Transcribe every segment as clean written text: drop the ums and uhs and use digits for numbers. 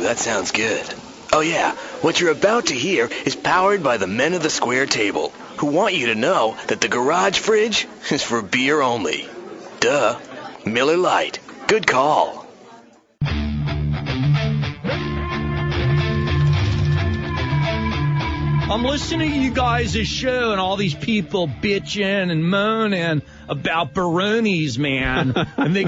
that sounds good. Oh yeah, what you're about to hear is powered by the men of the square table, who want you to know that the garage fridge is for beer only. Duh. Miller Lite. Good call. I'm listening to you guys' show and all these people bitching and moaning about Baronis, man. And they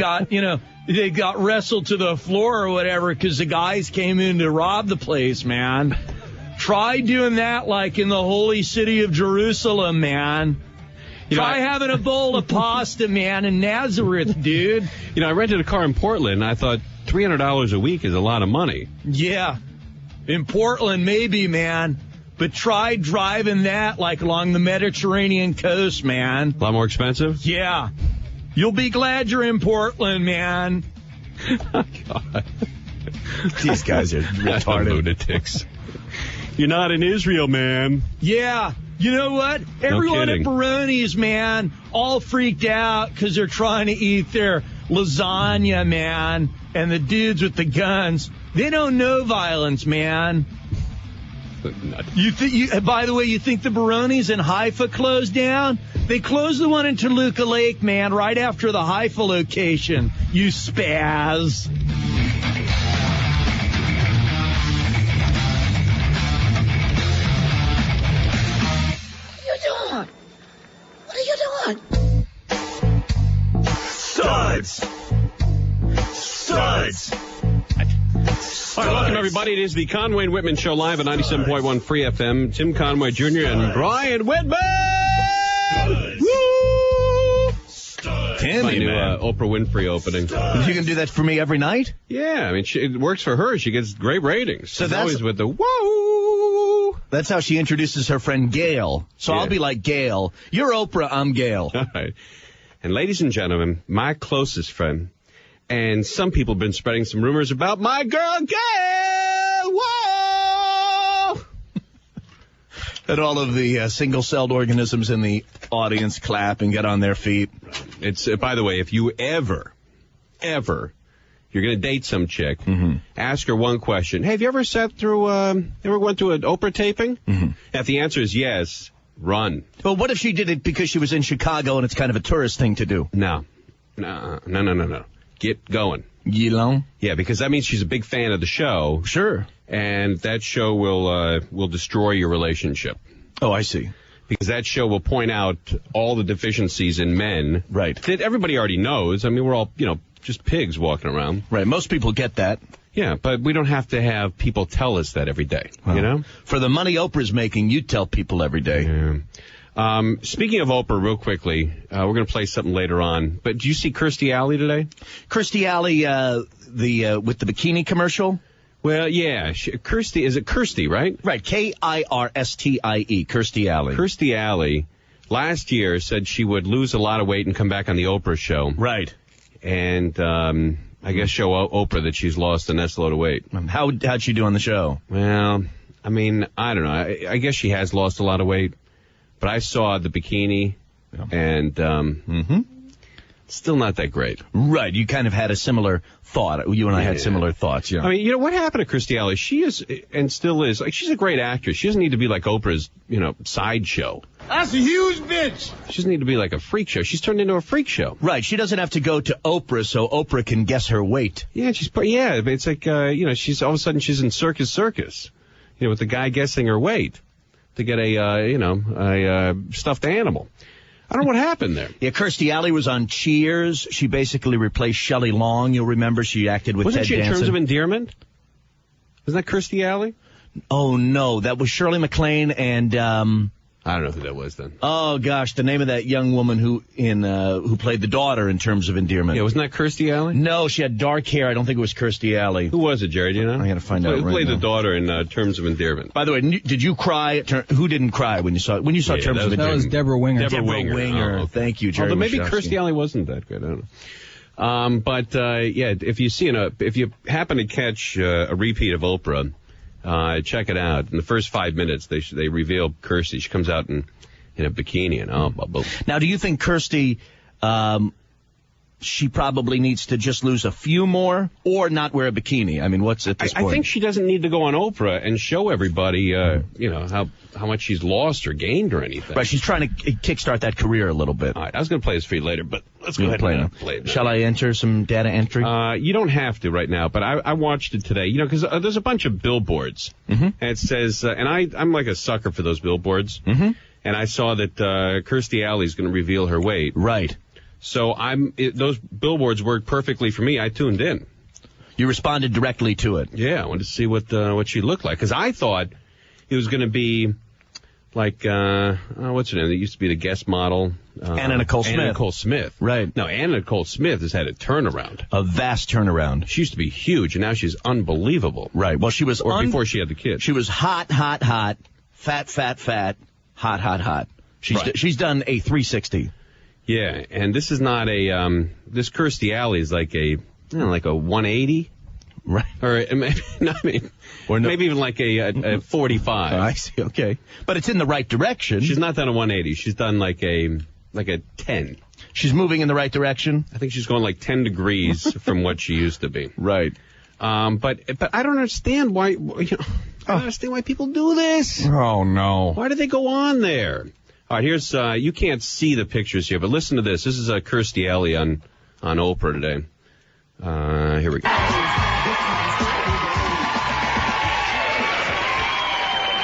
got wrestled to the floor or whatever because the guys came in to rob the place, man. Try doing that like in the holy city of Jerusalem, man. Try having a bowl of pasta, man, in Nazareth, dude. I rented a car in Portland, and I thought $300 a week is a lot of money. Yeah. In Portland, maybe, man. But try driving that like along the Mediterranean coast, man. A lot more expensive? Yeah. You'll be glad you're in Portland, man. Oh, God. These guys are retarded. Lunatics. You're not in Israel, man. Yeah. You know what? Everyone at kidding. Baroni's, man, all freaked out because they're trying to eat their lasagna, man. And the dudes with the guns, they don't know violence, man. By the way, you think the Baronis in Haifa closed down? They closed the one in Toluca Lake, man, right after the Haifa location. You spaz. What are you doing? Studs! Studs! All right, welcome, everybody. It is the Conway and Whitman Show live at 97.1 Free FM. Tim Conway Jr. and Brian Whitman! Woo! Timmy, My new man. Oprah Winfrey opening. You can do that for me every night? Yeah, I mean, it works for her. She gets great ratings. So She's that's always with the whoa. That's how she introduces her friend Gail. So Yeah. I'll be like Gail. You're Oprah, I'm Gail. All right. And ladies and gentlemen, my closest friend, and some people have been spreading some rumors about my girl Gail. Whoa! And all of the single-celled organisms in the audience clap and get on their feet. It's by the way, if you ever, you're going to date some chick, ask her one question. Hey, have you ever sat through, ever went to an Oprah taping? If the answer is yes, run. Well, what if she did it because she was in Chicago and it's kind of a tourist thing to do? No. Get going. You know? Yeah, because that means she's a big fan of the show. Sure. And that show will destroy your relationship. Oh, I see. Because that show will point out all the deficiencies in men. Right. That everybody already knows. I mean, we're all, just pigs walking around. Right. Most people get that. Yeah, but we don't have to have people tell us that every day, you know? For the money Oprah's making, you tell people every day. Yeah. Speaking of Oprah, real quickly, we're going to play something later on. But did you see Kirstie Alley today? Kirstie Alley, with the bikini commercial? Well, yeah. Kirstie, is it Kirstie, right? Right. Kirstie. Kirstie Alley. Kirstie Alley last year said she would lose a lot of weight and come back on the Oprah show. Right. And I guess show Oprah that she's lost a nest load of weight. How'd she do on the show? Well, I mean, I don't know. I guess she has lost a lot of weight. But I saw the bikini, and still not that great. Right. You kind of had a similar thought. You and I had similar thoughts. Yeah. I mean, what happened to Kirstie Alley? She is, and still is, like, she's a great actress. She doesn't need to be like Oprah's, sideshow. That's a huge bitch. She doesn't need to be like a freak show. She's turned into a freak show. Right. She doesn't have to go to Oprah so Oprah can guess her weight. Yeah, it's like, she's all of a sudden she's in Circus, with the guy guessing her weight to get a stuffed animal. I don't know what happened there. Yeah, Kirstie Alley was on Cheers. She basically replaced Shelley Long. You'll remember she acted with Wasn't Ted she in Danson. Terms of Endearment? Wasn't that Kirstie Alley? Oh, no. That was Shirley MacLaine and... I don't know who that was then. Oh, gosh, the name of that young woman who played the daughter in Terms of Endearment. Yeah, wasn't that Kirstie Alley? No, she had dark hair. I don't think it was Kirstie Alley. Who was it, Jerry? Do you know? I got to find out Who right played now. the daughter in Terms of Endearment? By the way, did you cry? Who didn't cry when you saw Terms of Endearment? That was Deborah Winger. Deborah Winger. Oh, okay. Thank you, Jerry. Although maybe Wachowski. Kirstie Alley wasn't that good. I don't know. If you happen to catch a repeat of Oprah, check it out. In the first 5 minutes, they reveal Kirstie. She comes out in a bikini and Now, do you think Kirstie she probably needs to just lose a few more or not wear a bikini? I mean, what's at this point? I think she doesn't need to go on Oprah and show everybody, how much she's lost or gained or anything. Right, she's trying to kickstart that career a little bit. All right, I was going to play this for you later, but let's go ahead and play it. Shall I enter some data entry? You don't have to right now, but I watched it today. Because there's a bunch of billboards, and it says, and I'm like a sucker for those billboards, and I saw that Kirstie Alley's going to reveal her weight. Right. So those billboards worked perfectly for me. I tuned in. You responded directly to it. Yeah, I wanted to see what she looked like, because I thought it was going to be like, what's her name? It used to be the guest model. Anna Nicole Smith. Anna Nicole Smith. Right. No, Anna Nicole Smith has had a turnaround. A vast turnaround. She used to be huge, and now she's unbelievable. Right. Well, she was... Or before she had the kids. She was hot, fat, hot. She's done a 360. Yeah, and this is not this Kirstie Alley is like a 180. Right. Or maybe even like a 45. I see, okay. But it's in the right direction. She's not done a 180. She's done like a 10. She's moving in the right direction? I think she's going like 10 degrees from what she used to be. Right. But I don't understand why, I don't understand why people do this. Oh, no. Why do they go on there? All right, here's, you can't see the pictures here, but listen to this. This is Kirstie Alley on Oprah today. Here we go.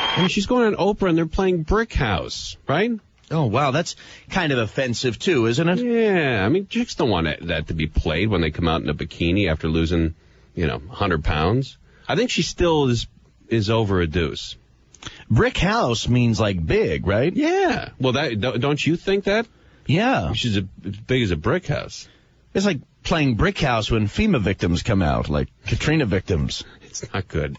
I mean, she's going on Oprah and they're playing Brick House, right? Oh, wow, that's kind of offensive, too, isn't it? Yeah, I mean, chicks don't want that to be played when they come out in a bikini after losing, 100 pounds. I think she still is over a deuce. Brick house means like big, right? Yeah. Well, don't you think that? Yeah. She's as big as a brick house. It's like playing brick house when FEMA victims come out, like Katrina victims. It's not good.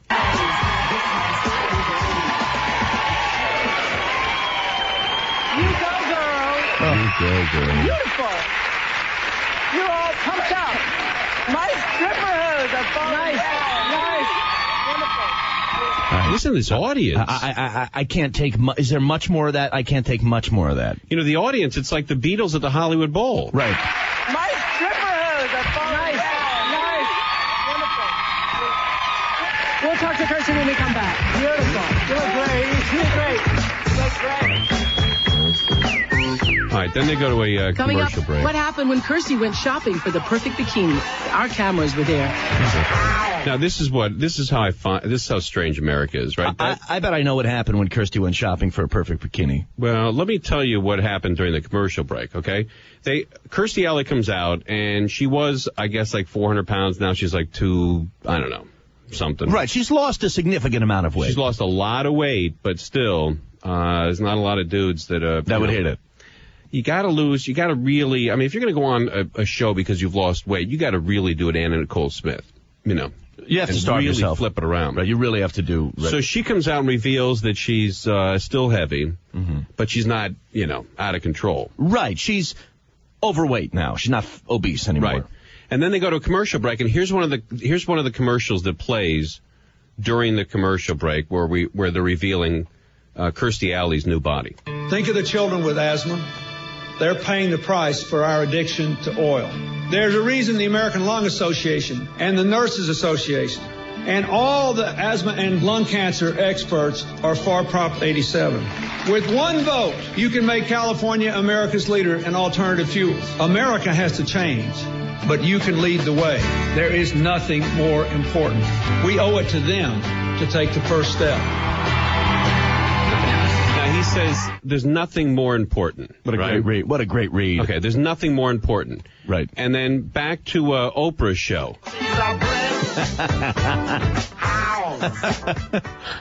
You go, girl. Oh, you go, girl. Beautiful. You're all pumped up. My stripper hose are falling down. Nice. Wonderful. Listen to this audience. I can't take is there much more of that? I can't take much more of that. The audience, it's like the Beatles at the Hollywood Bowl. Right. My stripper hose are falling down. Nice. Wonderful. We'll talk to Kirstie when we come back. Beautiful. You look great. You look great. You look great. All right, then they go to a Coming commercial up, break. what happened when Kirstie went shopping for the perfect bikini? Our cameras were there. Now, this is how strange America is, right? I bet I know what happened when Kirstie went shopping for a perfect bikini. Well, let me tell you what happened during the commercial break, okay? Kirstie Alley comes out, and she was, I guess, like 400 pounds. Now she's like something. Right, she's lost a significant amount of weight. She's lost a lot of weight, but still, there's not a lot of dudes that would hit it. You got to really, I mean, if you're going to go on a show because you've lost weight, you got to really do it Anna Nicole Smith, You have to start really yourself. Flip it around. Right, you really have to do. Right. So she comes out and reveals that she's still heavy, but she's not, out of control. Right, she's overweight now. She's not obese anymore. Right. And then they go to a commercial break, and here's one of the commercials that plays during the commercial break where they're revealing Kirstie Alley's new body. Think of the children with asthma. They're paying the price for our addiction to oil. There's a reason the American Lung Association and the Nurses Association and all the asthma and lung cancer experts are for Prop 87. With one vote, you can make California America's leader in alternative fuels. America has to change, but you can lead the way. There is nothing more important. We owe it to them to take the first step. He says there's nothing more important. What a great read. What a great read. Okay, there's nothing more important. Right. And then back to Oprah's show.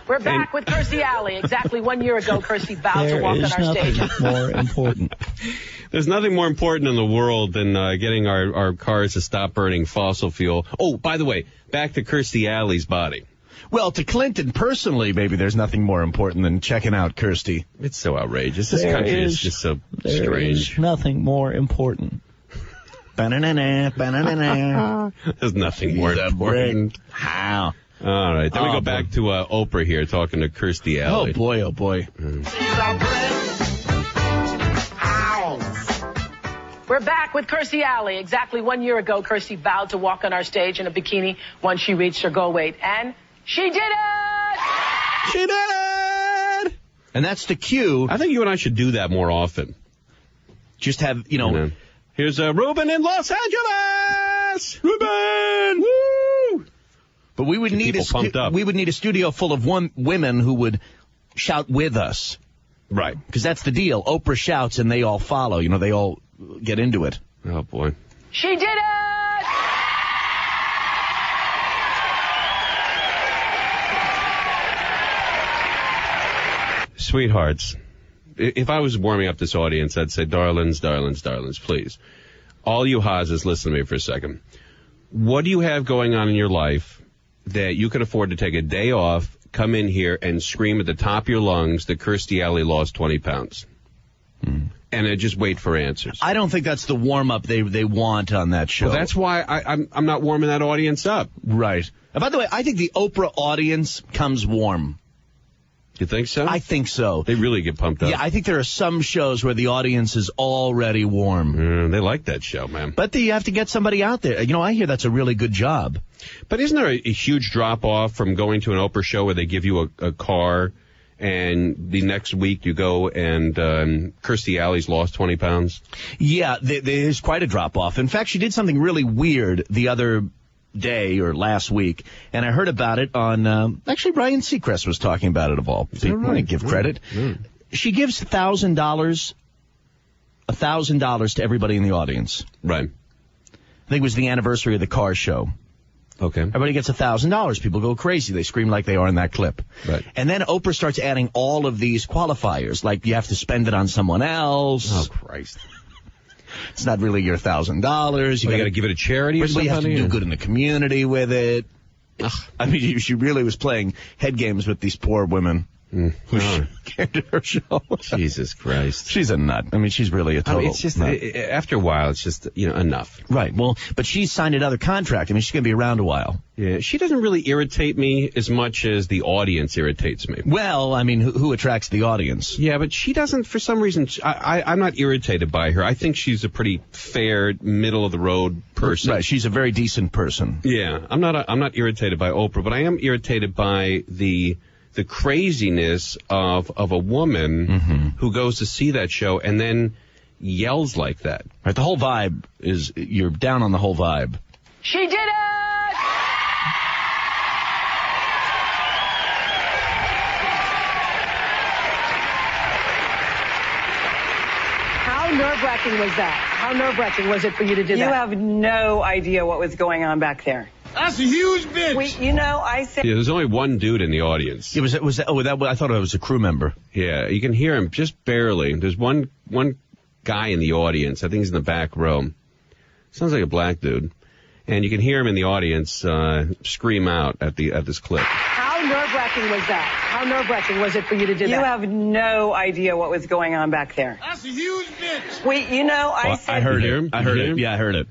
We're back with Kirstie Alley. Exactly 1 year ago, Kirstie vowed to walk on our stage. More important. There's nothing more important in the world than getting our cars to stop burning fossil fuel. Oh, by the way, back to Kirstie Alley's body. Well, to Clinton personally, maybe there's nothing more important than checking out Kirstie. It's so outrageous. This country is just so strange. Nothing more important. Ba-na-na-na, ba-na-na-na. There's nothing more important. How? All right, then we go back to Oprah here talking to Kirstie Alley. Oh, boy, oh, boy. We're back with Kirstie Alley. Exactly 1 year ago, Kirstie vowed to walk on our stage in a bikini once she reached her goal weight. And she did it! She did it! And that's the cue. I think you and I should do that more often. Just have, Here's Ruben in Los Angeles! Ruben! Woo! But we would need a studio full of women who would shout with us. Right. Because that's the deal. Oprah shouts and they all follow. They all get into it. Oh, boy. She did it! Sweethearts, if I was warming up this audience, I'd say, darlings, darlings, darlings, please. All you Hazes, listen to me for a second. What do you have going on in your life that you can afford to take a day off, come in here, and scream at the top of your lungs that Kirstie Alley lost 20 pounds? And then just wait for answers. I don't think that's the warm-up they want on that show. Well, that's why I'm not warming that audience up. Right. And by the way, I think the Oprah audience comes warm. You think so? I think so. They really get pumped up. Yeah, I think there are some shows where the audience is already warm. They like that show, man. But you have to get somebody out there. I hear that's a really good job. But isn't there a huge drop-off from going to an Oprah show where they give you a car and the next week you go and Kirstie Alley's lost 20 pounds? Yeah, there's quite a drop-off. In fact, she did something really weird the other day or last week, and I heard about it on, actually Ryan Seacrest was talking about it of all people. I give credit. She gives $1,000 to everybody in the audience. Right. I think it was the anniversary of the car show. Okay. Everybody gets $1,000. People go crazy. They scream like they are in that clip. Right. And then Oprah starts adding all of these qualifiers, like you have to spend it on someone else. Oh, Christ. It's not really your $1,000. You got to give it a charity or something? You have to do good in the community with it. I mean, she really was playing head games with these poor women who came to her show. Jesus Christ. She's a nut. I mean, she's really a total it's just, nut. after a while, it's just, enough. Right. Well, but she's signed another contract. I mean, she's going to be around a while. Yeah, she doesn't really irritate me as much as the audience irritates me. Well, I mean, who attracts the audience? Yeah, but she doesn't, for some reason, I'm not irritated by her. I think she's a pretty fair, middle-of-the-road person. Right, she's a very decent person. Yeah, I'm not irritated by Oprah, but I am irritated by the craziness of a woman who goes to see that show and then yells like that. Right, the whole vibe is, you're down on the whole vibe. She did it! How nerve-wracking was that? How nerve-wracking was it for you to do that? You have no idea what was going on back there. That's a huge bitch. I said... Yeah, there's only one dude in the audience. I thought it was a crew member. Yeah, you can hear him just barely. There's one guy in the audience. I think he's in the back row. Sounds like a black dude. And you can hear him in the audience scream out at this clip. How nerve-wracking was that? How nerve-wracking was it for you to do that? You have no idea what was going on back there. That's a huge bitch. I said... I heard it. I heard it. Yeah, I heard it.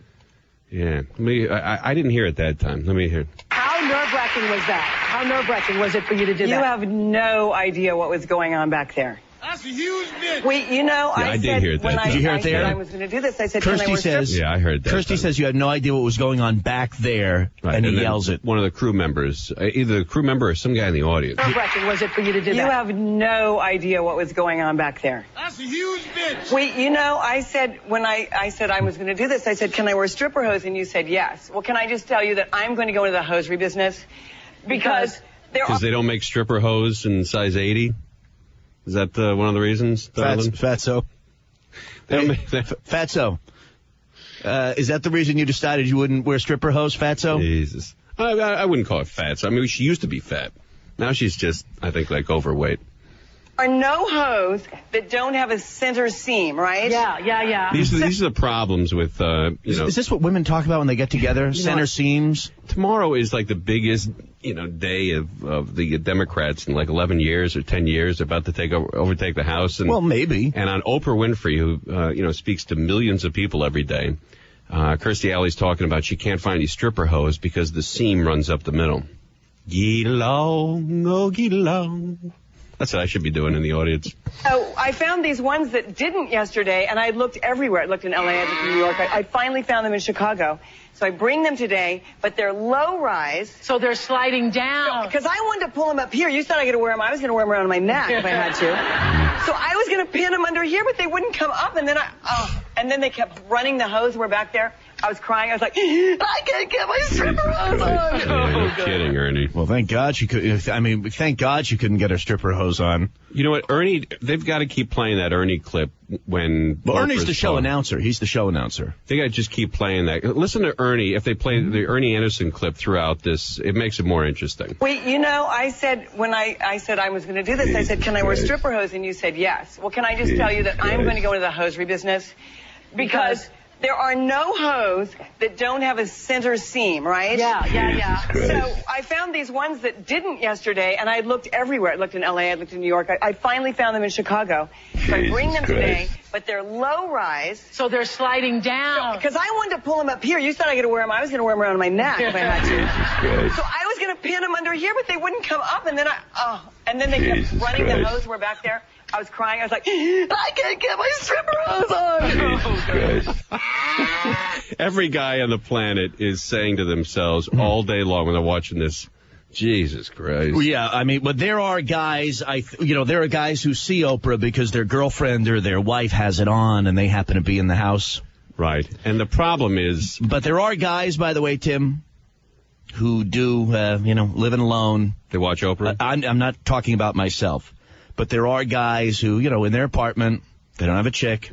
Yeah, I didn't hear it that time. Let me hear it. How nerve-wracking was that? How nerve-wracking was it for you to do that? You have no idea what was going on back there. That's a huge bitch. I did hear it that time. Did you hear it there? When I was going to do this, I said, Kirstie says, yeah, I heard that. Kirstie says you had no idea what was going on back there, right, and he then yells it. One of the crew members, either the crew member or some guy in the audience. How nerve-wracking was it for you to do that? You have no idea what was going on back there. That's a huge bitch. I said, when I said I was going to do this, I said, can I wear stripper hose? And you said yes. Well, can I just tell you that I'm going to go into the hosiery business? Because they don't make stripper hose in size 80? Is that one of the reasons? Fatso. Fatso. Is that the reason you decided you wouldn't wear stripper hose, Fatso? Jesus. I wouldn't call it fatso. I mean, she used to be fat. Now she's just, I think, like overweight. Are no hose that don't have a center seam, right? Yeah. These are the problems with, Is this what women talk about when they get together? Center seams? Tomorrow is like the biggest, day of the Democrats in like 11 years or 10 years. They're about to overtake the House. And, well, maybe. And on Oprah Winfrey, who, speaks to millions of people every day, Kirstie Alley's talking about she can't find any stripper hose because the seam runs up the middle. Get along, oh, get along. That's what I should be doing in the audience. So I found these ones that didn't yesterday, and I looked everywhere. I looked in L.A., I looked in New York. I finally found them in Chicago. So I bring them today, but they're low-rise. So they're sliding down. Because I wanted to pull them up here. You said I got to wear them. I was going to wear them around my neck if I had to. So I was going to pin them under here, but they wouldn't come up. And then they kept running the hose. We're back there. I was crying. I was like, I can't get my stripper hose on. You're kidding, Ernie. Well, thank God she could. I mean, thank God she couldn't get her stripper hose on. You know what, Ernie? They've got to keep playing that Ernie clip when. Well, Ernie's the show on. announcer. He's the show announcer. They got to just keep playing that. Listen to Ernie. If they play the Ernie Anderson clip throughout this, it makes it more interesting. Wait, you know, I said when I said I was going to do this, I said, can I wear stripper hose? And you said yes. Well, can I just tell you that I'm going to go into the hosiery business because there are no hose that don't have a center seam, right? Yeah. So I found these ones that didn't yesterday, and I looked everywhere. I looked in L.A., I looked in New York. I finally found them in Chicago. So I bring them today, but they're low-rise. So they're sliding down. Because I wanted to pull them up here. You said I got to wear them. I was going to wear them around my neck if I had to. So I was going to pin them under here, but they wouldn't come up. And then they kept running the hose. We're back there. I was crying. I was like, I can't get my stripper hose on. Every guy on the planet is saying to themselves all day long when they're watching this, Jesus Christ. Yeah, I mean, but there are guys, there are guys who see Oprah because their girlfriend or their wife has it on and they happen to be in the house. Right. And the problem is... But there are guys, by the way, Tim, who do, living alone. They watch Oprah? I'm not talking about myself. But there are guys who, in their apartment, they don't have a chick.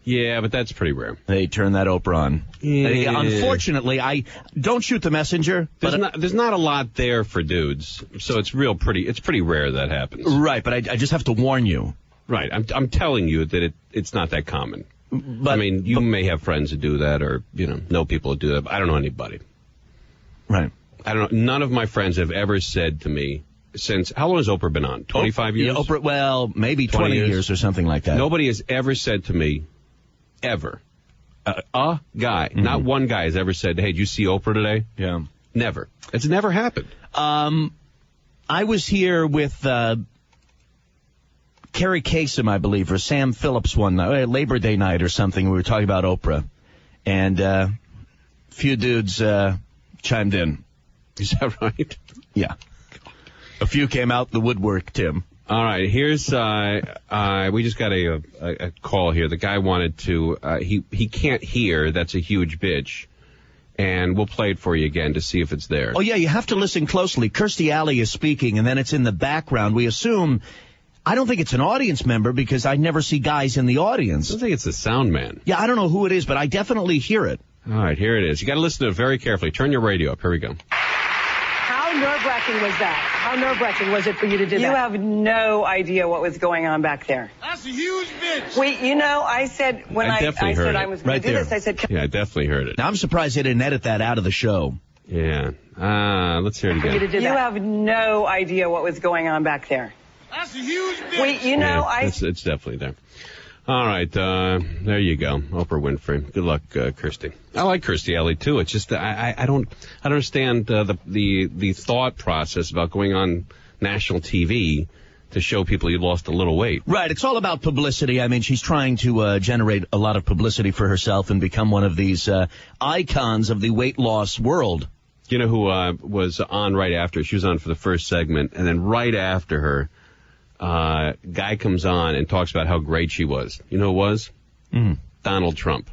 Yeah, but that's pretty rare. They turn that Oprah on. Yeah. Unfortunately, I don't shoot the messenger. There's not a lot there for dudes, so it's pretty rare that happens. Right, but I just have to warn you. Right, I'm telling you that it's not that common. But you may have friends who do that, or know people who do that. But I don't know anybody. Right. I don't know. None of my friends have ever said to me. Since, how long has Oprah been on? 25 years? Yeah, Oprah, well, maybe 20 years or something like that. Nobody has ever said to me, ever, a guy, not one guy has ever said, hey, did you see Oprah today? Yeah. Never. It's never happened. I was here with Carrie Kasem, I believe, or Sam Phillips one night, Labor Day night or something. We were talking about Oprah. And a few dudes chimed in. Is that right? Yeah. A few came out the woodwork, Tim. All right, here's, we just got a call here. The guy wanted to, he can't hear, that's a huge bitch. And we'll play it for you again to see if it's there. Oh, yeah, you have to listen closely. Kirstie Alley is speaking, and then it's in the background. We assume, I don't think it's an audience member because I never see guys in the audience. I don't think it's the sound man. Yeah, I don't know who it is, but I definitely hear it. All right, here it is. You got to listen to it very carefully. Turn your radio up. Here we go. How nerve-wracking was that? How nerve-wracking was it for you to do that? You have no idea what was going on back there. That's a huge bitch. Wait, I said when I said I was going to do this, I said... Yeah, I definitely heard it. Now, I'm surprised they didn't edit that out of the show. Yeah. Let's hear it again. You have no idea what was going on back there. That's a huge bitch. Wait, it's definitely there. All right, there you go, Oprah Winfrey. Good luck, Kirstie. I like Kirstie Alley too. It's just I don't understand the thought process about going on national TV to show people you lost a little weight. Right, it's all about publicity. I mean, she's trying to generate a lot of publicity for herself and become one of these icons of the weight loss world. You know who was on right after? She was on for the first segment, and then right after her. Guy comes on and talks about how great she was. You know who it was? Donald Trump.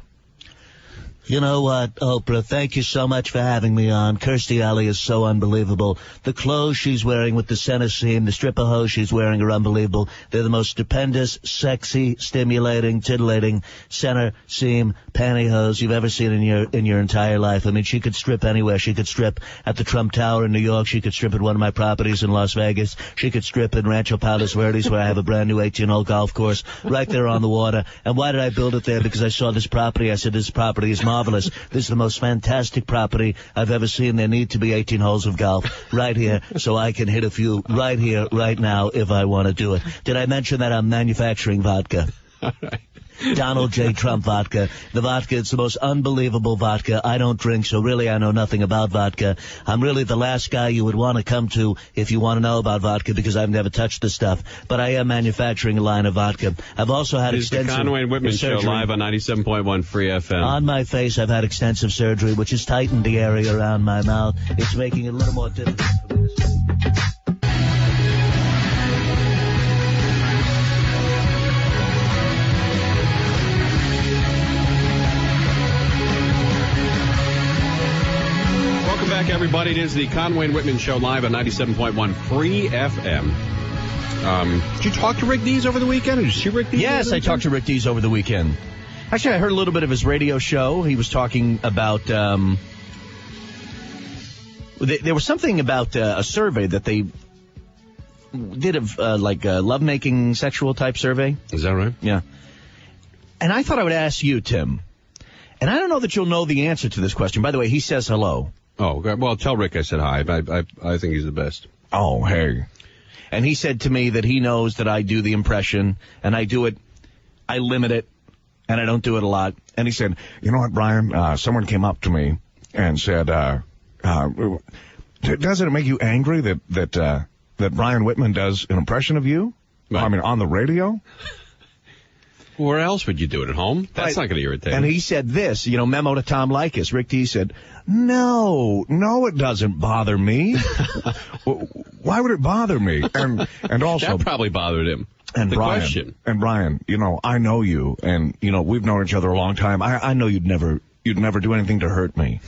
You know what, Oprah, thank you so much for having me on. Kirstie Alley is so unbelievable. The clothes she's wearing with the center seam, the stripper hose she's wearing are unbelievable. They're the most stupendous, sexy, stimulating, titillating center seam pantyhose you've ever seen in your entire life. I mean, she could strip anywhere. She could strip at the Trump Tower in New York. She could strip at one of my properties in Las Vegas. She could strip in Rancho Palos Verdes, where I have a brand new 18-hole golf course right there on the water. And why did I build it there? Because I saw this property. I said, this property is marvelous. This is the most fantastic property I've ever seen. There need to be 18 holes of golf right here so I can hit a few right here, right now if I want to do it. Did I mention that I'm manufacturing vodka? All right. Donald J. Trump vodka. The vodka, it's the most unbelievable vodka. I don't drink, so really I know nothing about vodka. I'm really the last guy you would want to come to if you want to know about vodka, because I've never touched the stuff. But I am manufacturing a line of vodka. I've also had extensive the Conway and Whitman surgery. Show live on 97.1 Free FM. On my face, I've had extensive surgery, which has tightened the area around my mouth. It's making it a little more difficult for me to speak. Welcome back, everybody. It is the Conway and Whitman Show live on 97.1 Free FM. Did you talk to Rick Dees over the weekend? Did you see Rick Dees? Yes, I talked to Rick Dees over the weekend. Actually, I heard a little bit of his radio show. He was talking about... there was something about a survey that they did of, like a lovemaking sexual type survey. Is that right? Yeah. And I thought I would ask you, Tim. And I don't know that you'll know the answer to this question. By the way, he says hello. Oh, well, tell Rick I said hi. I think he's the best. Oh, hey. And he said to me that he knows that I do the impression, and I do it, I limit it, and I don't do it a lot. And he said, you know what, Brian, someone came up to me and said, doesn't it make you angry that Brian Whitman does an impression of you? Right. I mean, on the radio? Where else would you do it? At home? That's not going to irritate him. And he said this, memo to Tom Likas. Rick D said, no, it doesn't bother me. Why would it bother me? And also... That probably bothered him. And the Brian, question. And Brian, I know you, and, we've known each other a long time. I know you'd never do anything to hurt me.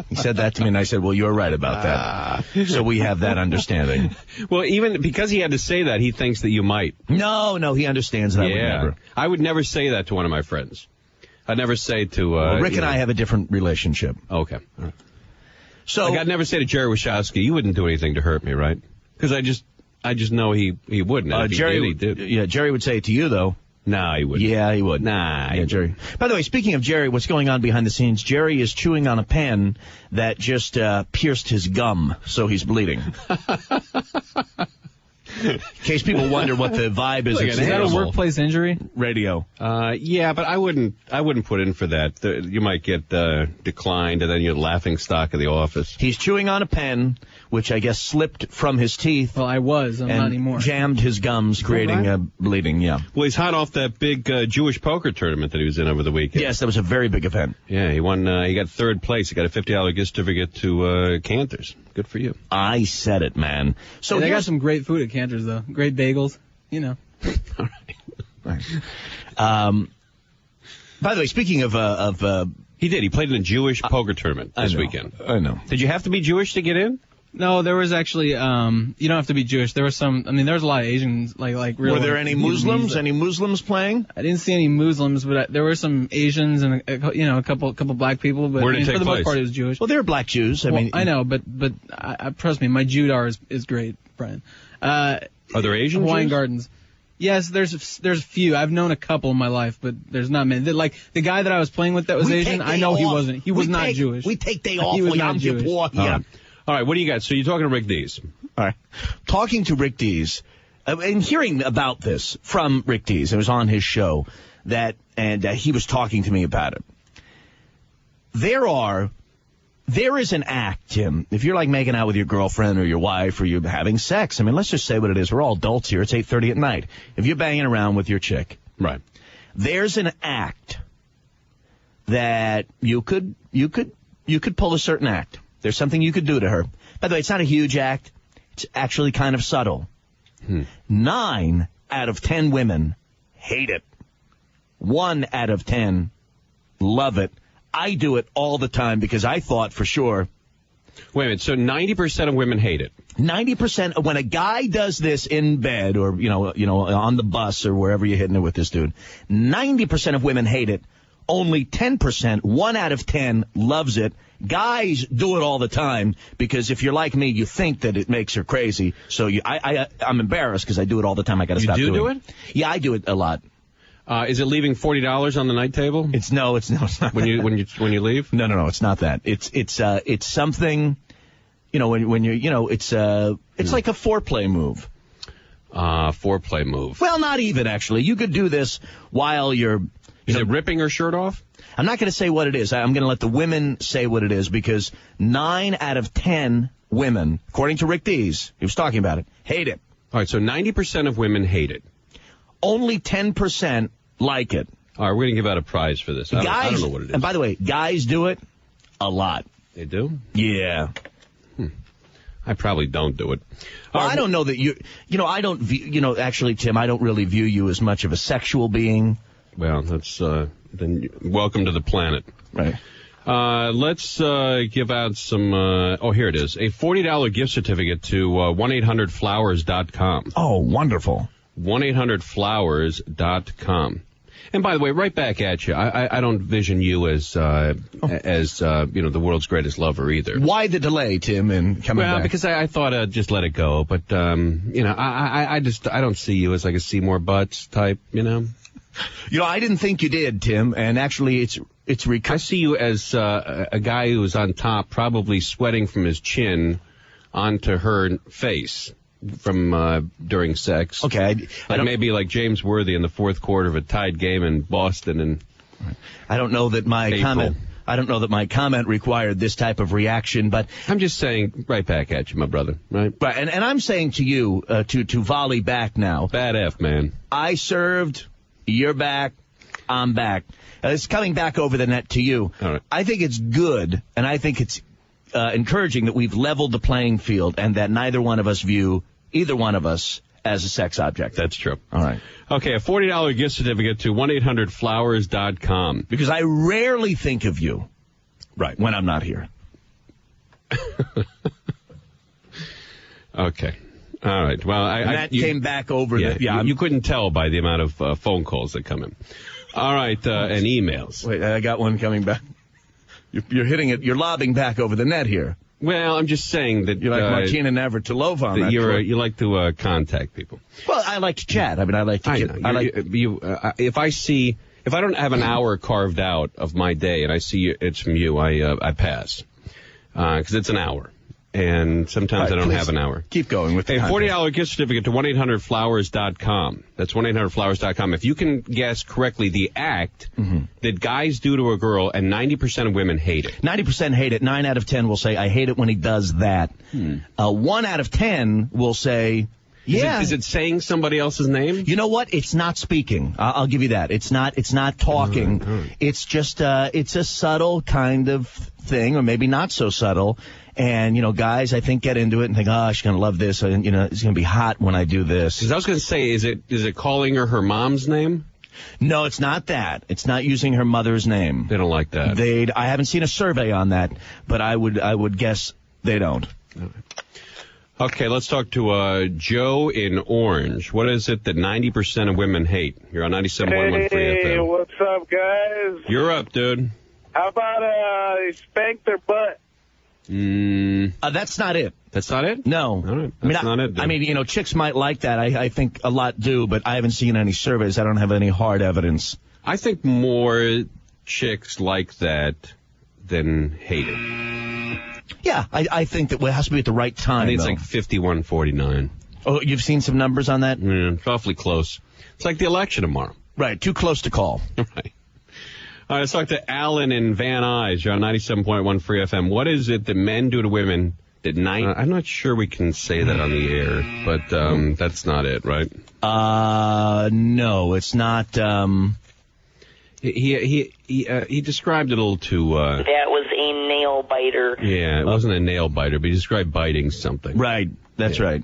He said that to me, and I said, well, you're right about that. So we have that understanding. Well, even because he had to say that, he thinks that you might. No, he understands that. Yeah. I would never say that to one of my friends. I'd never say to... Rick and I have a different relationship. Okay. All right. So, I'd never say to Jerry Wachowski, you wouldn't do anything to hurt me, right? Because I just know he wouldn't. And if he did. Yeah, Jerry would say it to you, though. No, he wouldn't. Yeah, he would. Nah, Jerry. By the way, speaking of Jerry, what's going on behind the scenes? Jerry is chewing on a pen that just pierced his gum, so he's bleeding. In case people wonder what the vibe is. Is that a workplace injury? Radio. Yeah, but I wouldn't put in for that. You might get declined, and then you're laughing stock of the office. He's chewing on a pen, which I guess slipped from his teeth. Well, I'm not anymore. Jammed his gums, creating bleeding. Yeah. Well, he's hot off that big Jewish poker tournament that he was in over the weekend. Yes, that was a very big event. Yeah, he won. He got third place. He got a $50 gift certificate to Cantor's. Good for you. I said it, man. So they got some great food at Cantor's, though. Great bagels, All right. By the way, speaking of he did. He played in a Jewish poker tournament this weekend. I know. Did you have to be Jewish to get in? No, there was actually, you don't have to be Jewish. There was there was a lot of Asians, like real. Were there any Muslims? Any Muslims playing? I didn't see any Muslims, but there were some Asians and, a couple black people. But where did it take for the place? most part, it was Jewish. Well, there are black Jews. I know, but trust me, my Judar is great, Brian. Are there Asian Hawaiian Jews? Gardens. Yes, there's a few. I've known a couple in my life, but there's not many. Like the guy that I was playing with that was Asian, I know he wasn't. He was not Jewish. We take day off. He was not Jewish. Yeah. All right, what do you got? So you're talking to Rick Dees. All right. Talking to Rick Dees, and hearing about this from Rick Dees, it was on his show, and he was talking to me about it. There is an act, Tim, if you're like making out with your girlfriend or your wife or you're having sex. I mean, let's just say what it is. We're all adults here. It's 8:30 at night. If you're banging around with your chick. Right. There's an act that you could pull a certain act. There's something you could do to her. By the way, it's not a huge act. It's actually kind of subtle. 9 out of 10 women hate it. 1 out of 10 love it. I do it all the time because I thought for sure. Wait a minute. So 90% of women hate it. 90% when a guy does this in bed or, on the bus or wherever you're hitting it with this dude, 90% of women hate it. Only 10%, 1 out of 10 loves it. Guys do it all the time because if you're like me, you think that it makes her crazy. So I'm embarrassed because I do it all the time. I got to stop doing it. You do it? Yeah, I do it a lot. Is it leaving $40 on the night table? It's not. When you leave? No, it's not that. It's something. When you're it's like a foreplay move. foreplay move. Well, not even, actually. You could do this while you're... Is it ripping her shirt off? I'm not going to say what it is. I'm going to let the women say what it is, because 9 out of 10 women, according to Rick Dees, he was talking about it, hate it. All right, so 90% of women hate it. Only 10% like it. All right, we're going to give out a prize for this. I don't know what it is. And by the way, guys do it a lot. They do? Yeah. I probably don't do it. Well, I don't know that I don't view, actually, Tim, I don't really view you as much of a sexual being. Well, that's, then welcome to the planet. Right. Let's give out some, here it is. A $40 gift certificate to 1-800-Flowers.com. Oh, wonderful. 1-800-Flowers.com. And by the way, right back at you. I don't vision you as the world's greatest lover either. Why the delay, Tim, in coming back? Well, because I thought I'd just let it go. But, I don't see you as like a Seymour Butts type, I didn't think you did, Tim, and actually it's I see you as a guy who's on top, probably sweating from his chin onto her face from during sex. Okay, maybe like James Worthy in the fourth quarter of a tied game in Boston. And I don't know that my comment. I don't know that my comment required this type of reaction, but I'm just saying, right back at you, my brother. Right. Right, and I'm saying to you to volley back now. Bad F, man. I served. You're back. I'm back. It's coming back over the net to you. All right. I think it's good, and I think it's encouraging that we've leveled the playing field and that neither one of us view either one of us as a sex object. That's true. All right. Okay, a $40 gift certificate to 1-800-Flowers.com. Because I rarely think of you when I'm not here. Okay. All right. Well, that came back over. You couldn't tell by the amount of phone calls that come in. All right, and emails. Wait, I got one coming back. You're hitting it. You're lobbing back over the net here. Well, I'm just saying that you're like Martina Navratilova on that. You like to contact people. Well, I like to chat. I mean, I like to. If I don't have an hour carved out of my day and I see it's from you, I pass because it's an hour. And sometimes I don't have an hour. Keep going with the $40 gift certificate to 1-800-Flowers.com. That's 1-800-Flowers.com. If you can guess correctly the act that guys do to a girl, and 90% of women hate it. 90% hate it. 9 out of 10 will say, I hate it when he does that. 1 out of 10 will say, yeah. Is it saying somebody else's name? You know what? It's not speaking. I'll give you that. It's not talking. Right. It's just, it's a subtle kind of thing, or maybe not so subtle. And, guys, I think, get into it and think, oh, she's going to love this. And, it's going to be hot when I do this. Because I was going to say, is it calling her mom's name? No, it's not that. It's not using her mother's name. They don't like that. I haven't seen a survey on that, but I would guess they don't. Okay, let's talk to Joe in Orange. What is it that 90% of women hate? You're on 97.1 Free FM. Hey, what's up, guys? You're up, dude. How about spank their butt? That's not it. That's not it? No. All right. That's not it. Dude. I mean, chicks might like that. I think a lot do, but I haven't seen any surveys. I don't have any hard evidence. I think more chicks like that than hate it. Yeah, I think that it has to be at the right time. I think it's like 51-49. Oh, you've seen some numbers on that? Yeah, it's awfully close. It's like the election tomorrow. Right, too close to call. Right. All right, let's talk to Alan in Van Nuys. You're on 97.1 Free FM. What is it that men do to women that I'm not sure we can say that on the air, but that's not it, right? No, it's not. He described it a little too... That was a nail biter. Yeah, it wasn't a nail biter, but he described biting something. Right, that's right.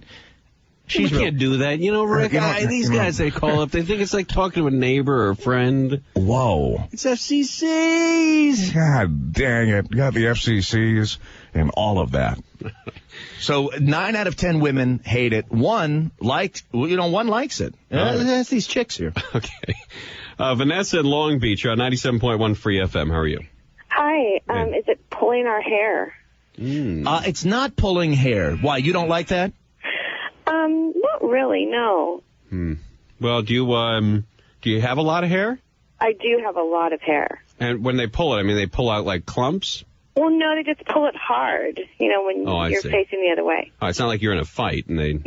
We can't do that. Rick, these guys, they call up, they think it's like talking to a neighbor or a friend. Whoa. It's FCCs. God dang it. You got the FCCs and all of that. So 9 out of 10 women hate it. One likes it. That's these chicks here. Okay. Vanessa in Long Beach, you're on 97.1 Free FM. How are you? Hi. Is it pulling our hair? It's not pulling hair. Why, you don't like that? Not really, no. Well, do you have a lot of hair? I do have a lot of hair. And when they pull it, they pull out like clumps? Well, no, they just pull it hard, when you're facing the other way. Oh, it's not like you're in a fight and they...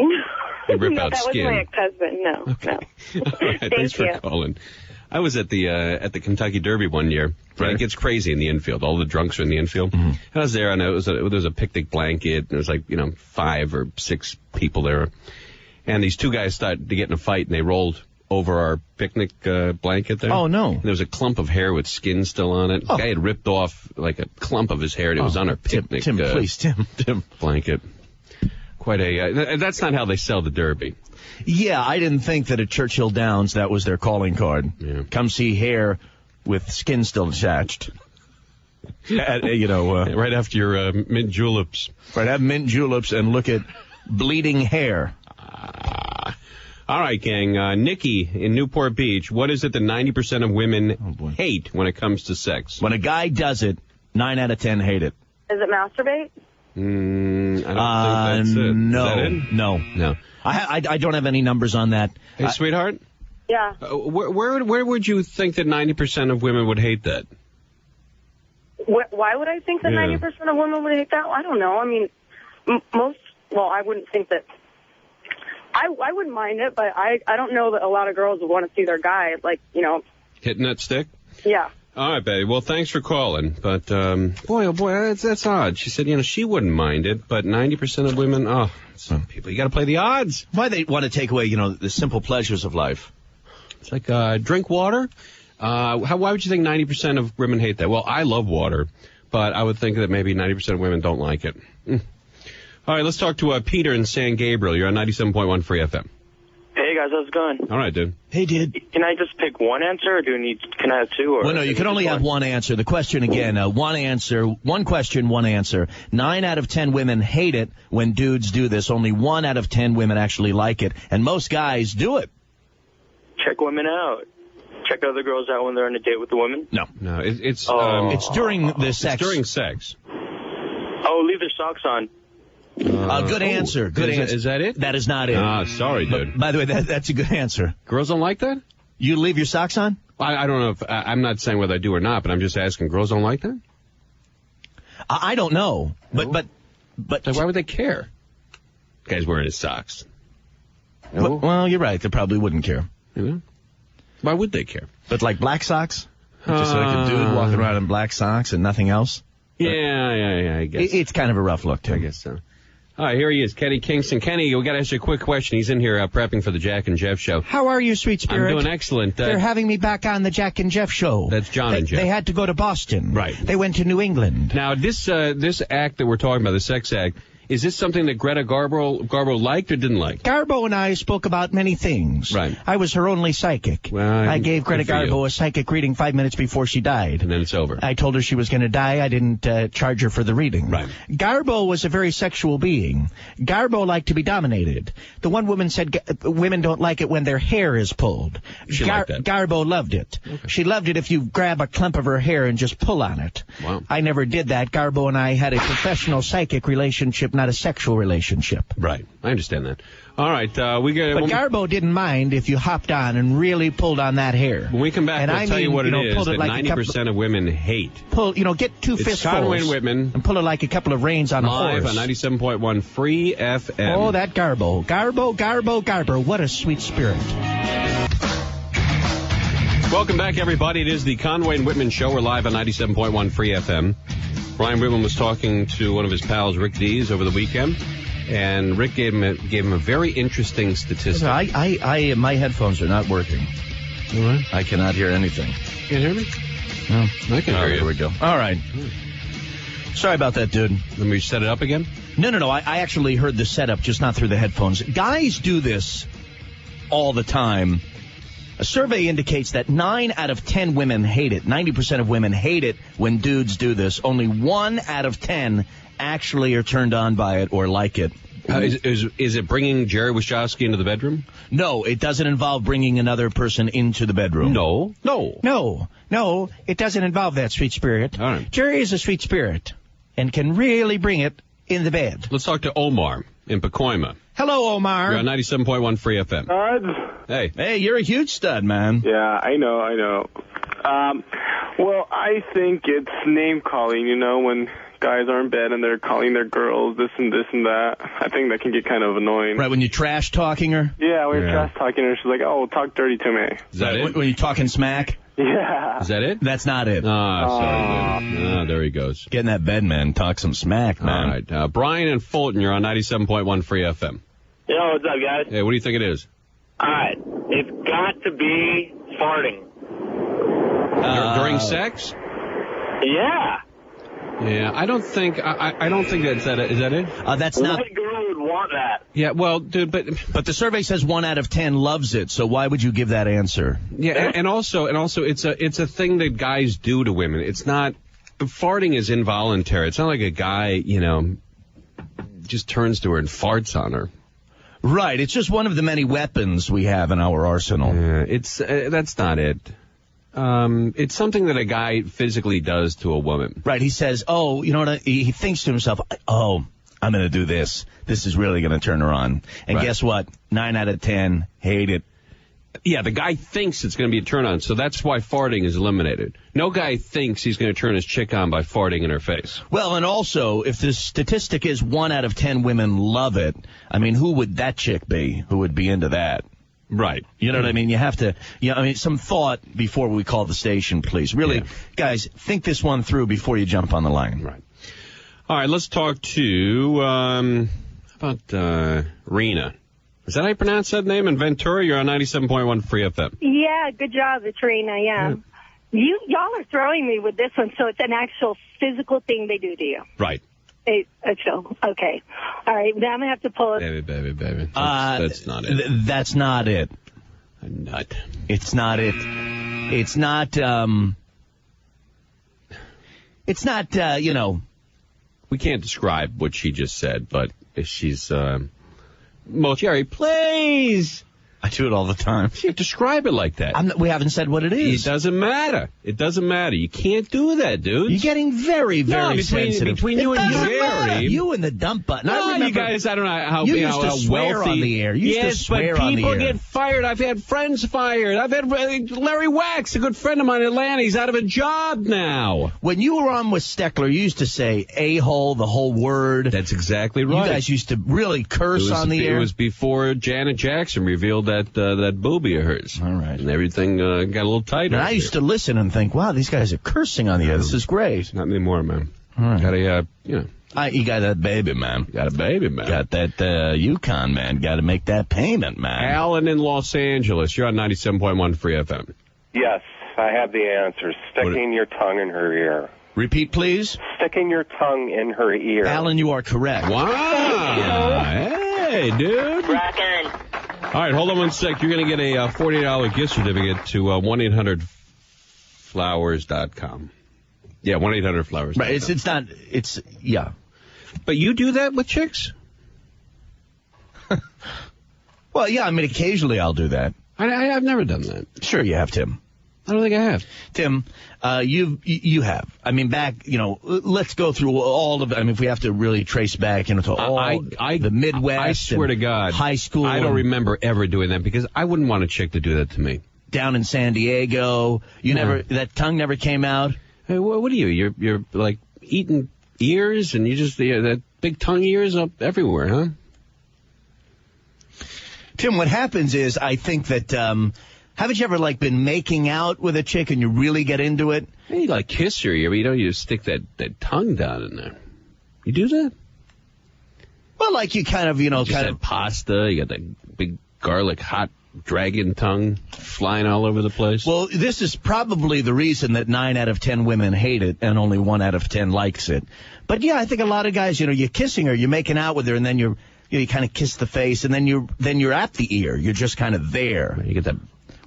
You rip no, out that skin. was my ex-husband. No, no. All right, Thank thanks for you. calling. I was at the Kentucky Derby one year. Right. It gets crazy in the infield. All the drunks are in the infield. Mm-hmm. I was there, and there was a picnic blanket, and there was like 5 or 6 people there, and these 2 guys started to get in a fight, and they rolled over our picnic blanket there. Oh no! And there was a clump of hair with skin still on it. The guy had ripped off like a clump of his hair, and it was on our picnic. Tim, please, Tim. Blanket. Quite a. That's not how they sell the Derby. Yeah, I didn't think that at Churchill Downs that was their calling card. Yeah. Come see hair with skin still attached. Right after your mint juleps. Right, have mint juleps and look at bleeding hair. All right, gang. Nikki in Newport Beach, what is it that 90% of women hate when it comes to sex? When a guy does it, 9 out of 10 hate it. Is it masturbate? I don't think that's it. No, Is that it? No. I don't have any numbers on that. Hey, sweetheart? Yeah. Where would you think that 90% of women would hate that? Why would I think that 90% of women would hate that? I don't know. I mean, I wouldn't think that. I wouldn't mind it, but I don't know that a lot of girls would want to see their guy, hitting that stick? Yeah. All right, baby. Well, thanks for calling. But, boy, that's odd. She said, she wouldn't mind it, but 90% of women, some people, you got to play the odds. Why they want to take away, the simple pleasures of life. It's like, drink water. Why would you think 90% of women hate that? Well, I love water, but I would think that maybe 90% of women don't like it. All right, let's talk to Peter in San Gabriel. You're on 97.1 Free FM. Hey, guys, how's it going? All right, dude. Hey, dude. Can I just pick one answer, or can I have 2? Or well, no, you can only have one answer. The question again, one question, one answer. 9 out of 10 women hate it when dudes do this. Only 1 out of 10 women actually like it, and most guys do it. Check women out. Check other girls out when they're on a date with a woman? No, it's during the sex. It's during sex. Oh, leave their socks on. Good answer. Good answer. Is that it? That is not it. Sorry, dude. But, by the way, that's a good answer. Girls don't like that? You leave your socks on? I don't know if I'm not saying whether I do or not, but I'm just asking. Girls don't like that? I don't know. No? But why would they care? Guy's wearing his socks. No? Well, you're right. They probably wouldn't care. Why would they care? But like black socks? Just like a dude walking around in black socks and nothing else? Yeah, I guess. It's kind of a rough look, too. I guess so. All right, here he is, Kenny Kingston. Kenny, we got to ask you a quick question. He's in here prepping for the Jack and Jeff show. How are you, sweet spirit? I'm doing excellent. They're having me back on the Jack and Jeff show. That's John and Jeff. They had to go to Boston. Right. They went to New England. Now, this act that we're talking about, the sex act, is this something that Greta Garbo liked or didn't like? Garbo and I spoke about many things. Right. I was her only psychic. Well, I gave Greta Garbo a psychic reading 5 minutes before she died. And then it's over. I told her she was going to die. I didn't charge her for the reading. Right. Garbo was a very sexual being. Garbo liked to be dominated. The one woman said women don't like it when their hair is pulled. She liked that. Garbo loved it. Okay. She loved it if you grab a clump of her hair and just pull on it. Wow. I never did that. Garbo and I had a professional psychic relationship, not a sexual relationship. Right. I understand that. All right. But Garbo didn't mind if you hopped on and really pulled on that hair. When we come back, we'll tell you what it is that 90% of women hate. Get 2 fistfuls. It's Conway and Whitman. And pull it like a couple of reins on a horse. Live on 97.1 Free FM. Oh, that Garbo. Garbo. What a sweet spirit. Welcome back, everybody. It is the Conway and Whitman show. We're live on 97.1 Free FM. Brian Whitman was talking to one of his pals, Rick Dees, over the weekend, and Rick gave him a very interesting statistic. My headphones are not working. All right. I cannot hear anything. Can't hear me? No. I can hear you. Here we go. All right. Sorry about that, dude. Let me set it up again? No. I actually heard the setup, just not through the headphones. Guys do this all the time. A survey indicates that 9 out of 10 women hate it. 90% of women hate it when dudes do this. Only 1 out of 10 actually are turned on by it or like it. Is it bringing Jerry Wachowski into the bedroom? No, it doesn't involve bringing another person into the bedroom. No, it doesn't involve that, sweet spirit. All right. Jerry is a sweet spirit and can really bring it in the bed. Let's talk to Omar in Pacoima. Hello, Omar. You're on 97.1 Free FM. Hey, you're a huge stud, man. Yeah, I know. Well, I think it's name calling, when guys are in bed and they're calling their girls this and this and that. I think that can get kind of annoying. Right, when you're trash talking her? Yeah, when you're trash talking her, she's like, oh, talk dirty to me. Is that it? When you're talking smack? Yeah. Is that it? That's not it. Sorry. There he goes. Get in that bed, man. Talk some smack, man. All right. Brian and Fulton, you're on 97.1 Free FM. Yo, what's up, guys? Hey, what do you think it is? All right. It's got to be farting. During sex? Yeah. Yeah, I don't think that's that. Is that it? That's not. What girl would want that? Yeah, well, dude, but the survey says 1 out of 10 loves it. So why would you give that answer? Yeah, and also, it's a thing that guys do to women. It's not. Farting is involuntary. It's not like a guy, just turns to her and farts on her. Right. It's just one of the many weapons we have in our arsenal. Yeah, that's not it. It's something that a guy physically does to a woman. Right. He says, oh, you know what? He thinks to himself, oh, I'm going to do this. This is really going to turn her on. And guess what? 9 out of 10 hate it. Yeah, the guy thinks it's going to be a turn on, so that's why farting is eliminated. No guy thinks he's going to turn his chick on by farting in her face. Well, and also, if the statistic is 1 out of 10 women love it, I mean, who would that chick be who would be into that? Right. You know what I mean? You have to, some thought before we call the station, please. Really, guys, think this one through before you jump on the line. Right. All right, let's talk to, Rena. Is that how you pronounce that name? In Ventura, you're on 97.1 Free FM. Yeah, good job, Trina. Yeah. Y'all are throwing me with this one, so it's an actual physical thing they do to you. Right. Okay. All right. Then I'm going to have to pull it. Baby. That's not it. That's not it. A nut. It's not it. It's not, We can't describe what she just said, but if she's, Mo Cherry, please. I do it all the time. You describe it like that. We haven't said what it is. It doesn't matter. You can't do that, dude. You're getting very, very sensitive. Between you and Jerry. You and the dump button. No, you guys, I don't know how you used to how swear wealthy. on the air. You used to swear on the air. People get fired. I've had friends fired. I've had Larry Wax, a good friend of mine in Atlanta. He's out of a job now. When you were on with Steckler, you used to say a-hole, the whole word. That's exactly right. You guys used to really curse on the air. It was before Janet Jackson revealed that boobie of hers. All right. And everything got a little tighter. And I used to listen and think, wow, these guys are cursing on the air. This is great. Not anymore, man. All right. Got you got that baby, man. Got that Yukon, man. Got to make that payment, man. Alan in Los Angeles. You're on 97.1 Free FM. Yes, I have the answer. Sticking your tongue in her ear. Repeat, please. Sticking your tongue in her ear. Alan, you are correct. Wow. Hey, dude. Rockin'. All right, hold on one sec. You're going to get a $40 gift certificate to 1-800-Flowers.com. Yeah, 1-800-Flowers. Right, yeah. But you do that with chicks? Well, yeah, I mean, occasionally I'll do that. I've never done that. Sure you have, Tim. I don't think I have. Tim, you have. I mean, back, let's go through all of it. I mean, if we have to really trace back, to all the Midwest. I swear to God. High school. I don't remember ever doing that because I wouldn't want a chick to do that to me. Down in San Diego. That tongue never came out? Hey, what are you? You're like eating ears and you just, that big tongue ears up everywhere, huh? Tim, what happens is I think that, haven't you ever, been making out with a chick and you really get into it? Hey, you, kiss her ear, but you stick that tongue down in there. You do that? Well, you kind of, pasta, you got that big garlic hot dragon tongue flying all over the place. Well, this is probably the reason that 9 out of 10 women hate it and only 1 out of 10 likes it. But, yeah, I think a lot of guys, you're kissing her, you're making out with her, and then you kind of kiss the face, and then you're at the ear. You're just kind of there. You get that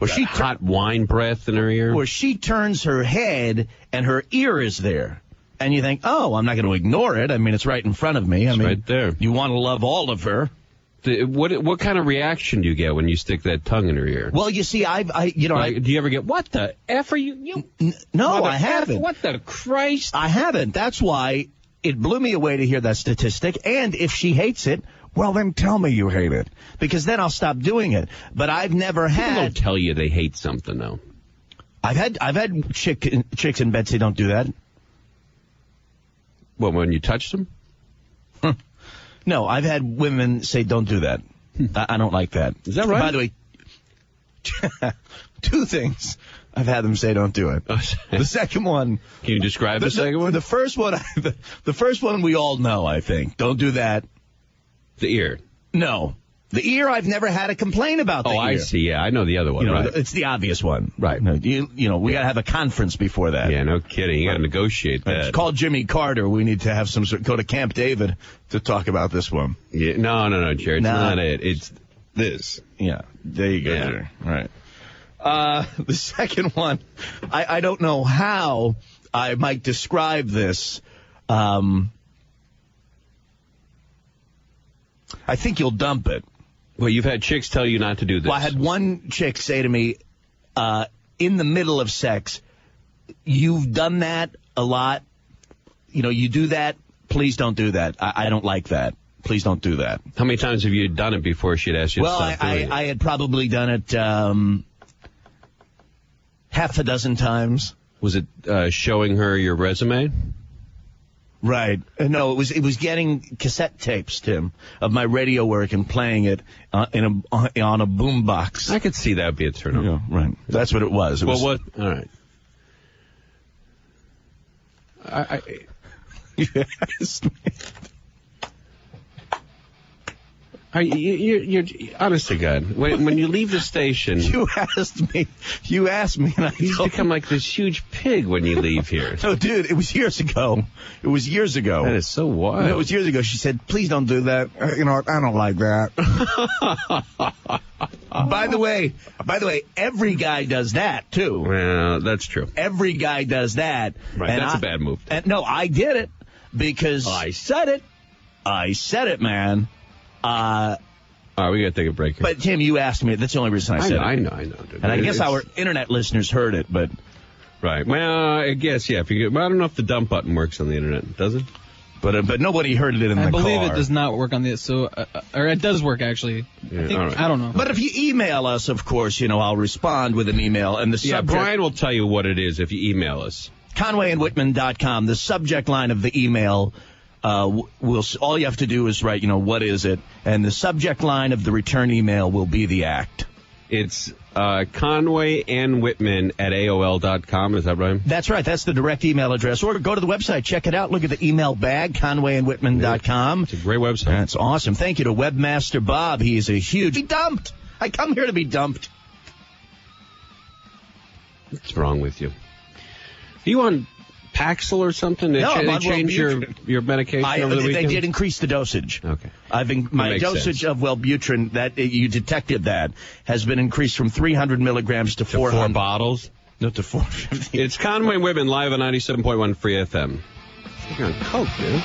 hot wine breath in her ear. Or she turns her head and her ear is there. And you think, oh, I'm not going to ignore it. I mean, it's right in front of me. It's right there. You want to love all of her. What kind of reaction do you get when you stick that tongue in her ear? Well, you see, do you ever get, what the F are you? No, I haven't. What the Christ? I haven't. That's why it blew me away to hear that statistic. And if she hates it, well, then tell me you hate it, because then I'll stop doing it. But I've never had. People don't tell you they hate something, though. I've had chicks in bed say don't do that. What, when you touched them? No, I've had women say, don't do that. I don't like that. Is that right? By the way, 2 things I've had them say, don't do it. The second one. Can you describe the second one? The first one, the first one we all know, I think. Don't do that. The ear. No. The ear, I've never had a complaint about the ear. Oh, I see. Yeah, I know the other one, right? It's the obvious one. Right. You know, we got to have a conference before that. Yeah, no kidding. You got to negotiate that. Call Jimmy Carter. We need to have go to Camp David to talk about this one. Yeah, no, Jerry. It's not it. It's this. Yeah. There you go, Jerry. All right. The second one, I don't know how I might describe this. I think you'll dump it. Well, you've had chicks tell you not to do this. Well, I had one chick say to me, in the middle of sex, you've done that a lot. You know, you do that. Please don't do that. I don't like that. Please don't do that. How many times have you done it before she'd asked you to stop doing it? I had probably done it half a dozen times. Was it showing her your resume? Right. No, it was getting cassette tapes, Tim, of my radio work and playing it on a boom box. I could see that would be a turn on. Yeah, right. That's what it was. What? All right. You asked me. You're honest to God. When you leave the station, You asked me, and I you told become like this huge pig when you leave here. No, dude, it was years ago. That is so wild. It was years ago. She said, please don't do that. You know, I don't like that. By the way, every guy does that, too. Well, that's true. Every guy does that. Right, and that's a bad move. And no, I did it because I said it. I said it, man. All right, we got to take a break here. But, Tim, you asked me. That's the only reason I said it. I know. Dude. And I guess our internet listeners heard it, but... Right. Well, I guess, yeah. I don't know if the dump button works on the internet. Does it? But nobody heard it in the car. I believe it does not work on this, or it does work, actually. Yeah, I don't know. But if you email us, of course, I'll respond with an email. And the subject... Brian will tell you what it is if you email us. ConwayandWhitman.com. The subject line of the email... all you have to do is write, what is it? And the subject line of the return email will be the act. It's Conway and Whitman at AOL.com. Is that right? That's right. That's the direct email address. Or go to the website. Check it out. Look at the email bag, ConwayandWhitman.com. It's a great website. That's awesome. Thank you to Webmaster Bob. He is a huge... Be dumped. I come here to be dumped. What's wrong with you? Are you on Paxil or something? They change your medication over the weekend? They did increase the dosage. Okay. My dosage of Wellbutrin, that you detected that, has been increased from 300 milligrams to 400. 4 bottles? No, to 450. It's Conway and Whitman live on 97.1 Free FM. You're on coke, dude.